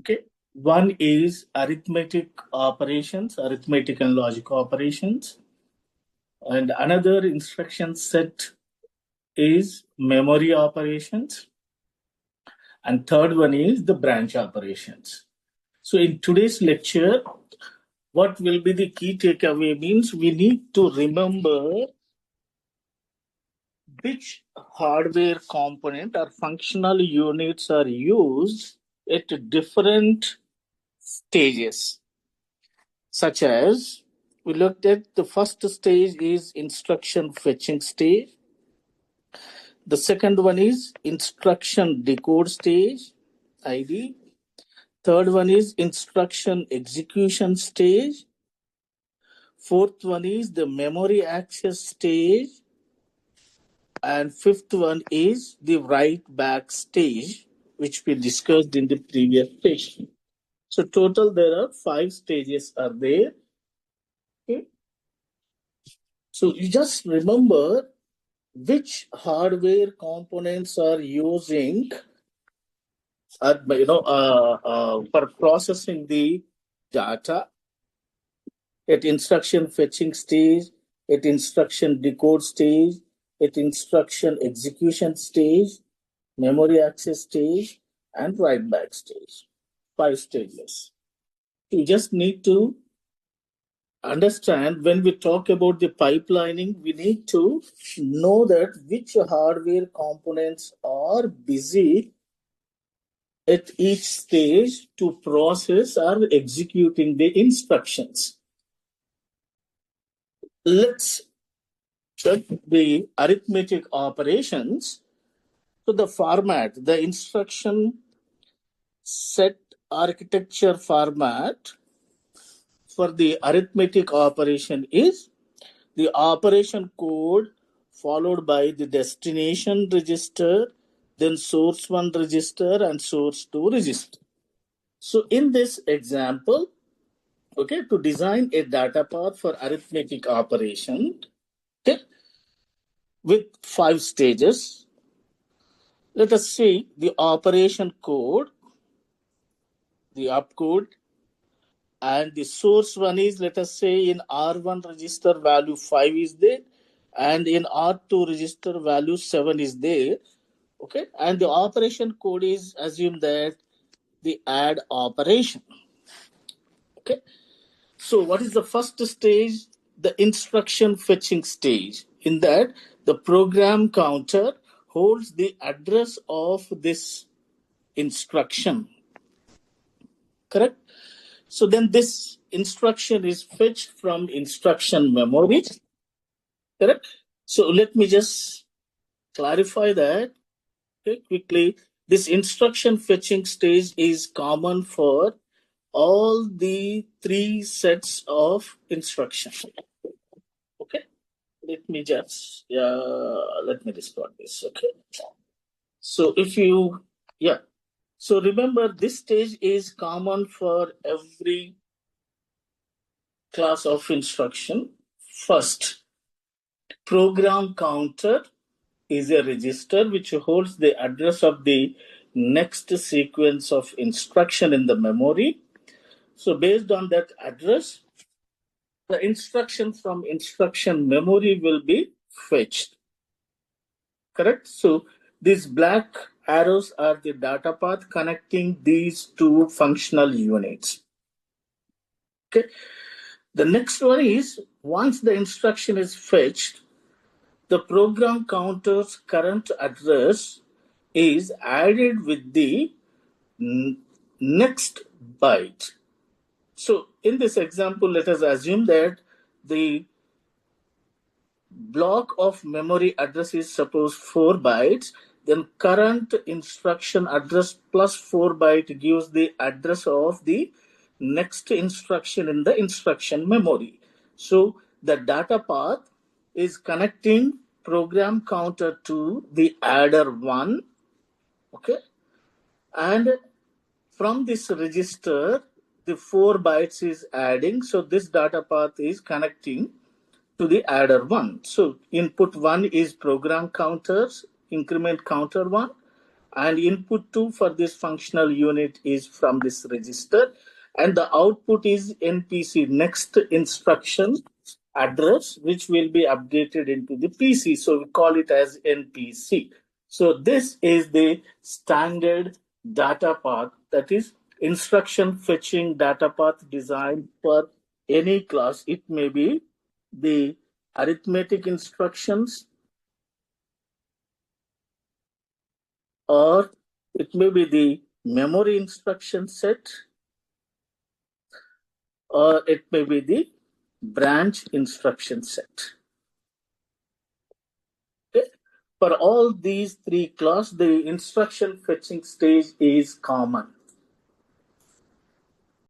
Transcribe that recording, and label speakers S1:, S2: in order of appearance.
S1: Okay. One is arithmetic operations, arithmetic and logic operations. And another instruction set is memory operations. And third one is the branch operations. So in today's lecture, what will be the key takeaway means we need to remember which hardware component or functional units are used at different stages, such as we looked at the first stage is instruction fetching stage. The second one is instruction decode stage, ID. Third one is instruction execution stage. Fourth one is the memory access stage. And fifth one is the write back stage, which we discussed in the previous session. So total there are 5 stages are there. Okay. So you just remember which hardware components are using for processing the data at instruction fetching stage, at instruction decode stage, at instruction execution stage, memory access stage, and write back stage. 5 stages. You just need to understand when we talk about the pipelining, we need to know that which hardware components are busy at each stage to process or executing the instructions. Let's check the arithmetic operations. So the format, the instruction set architecture format for the arithmetic operation is the operation code followed by the destination register, then source 1 register and source 2 register. So in this example, okay, to design a data path for arithmetic operation, okay, with 5 stages, let us see the operation code, the opcode, and the source one is, let us say in R1 register value 5 is there, and in R2 register value 7 is there. Okay, and the operation code is assume that the add operation. Okay, so what is the first stage? The instruction fetching stage. In that, the program counter holds the address of this instruction. Correct? So then this instruction is fetched from instruction memory. Correct? So let me just clarify that quickly. This instruction fetching stage is common for all the 3 sets of instructions. Okay? Let me just, let me respond this. Okay? So if you, so remember this stage is common for every class of instruction. First, program counter is a register which holds the address of the next sequence of instruction in the memory. So based on that address, the instruction from instruction memory will be fetched. Correct? So these black arrows are the data path connecting these 2 functional units. Okay. The next one is once the instruction is fetched, the program counter's current address is added with the next byte. So in this example, let us assume that the block of memory address is suppose 4 bytes, then current instruction address plus 4 byte gives the address of the next instruction in the instruction memory. So the data path is connecting program counter to the adder 1. Okay. And from this register, the 4 bytes is adding. So this data path is connecting to the adder 1. So input 1 is program counters, increment counter 1, and input 2 for this functional unit is from this register, and the output is NPC next instruction address, which will be updated into the PC. So we call it as NPC. So this is the standard data path, that is instruction fetching data path designed for any class. It may be the arithmetic instructions, or it may be the memory instruction set, or it may be the branch instruction set. Okay. For all these three classes, the instruction fetching stage is common.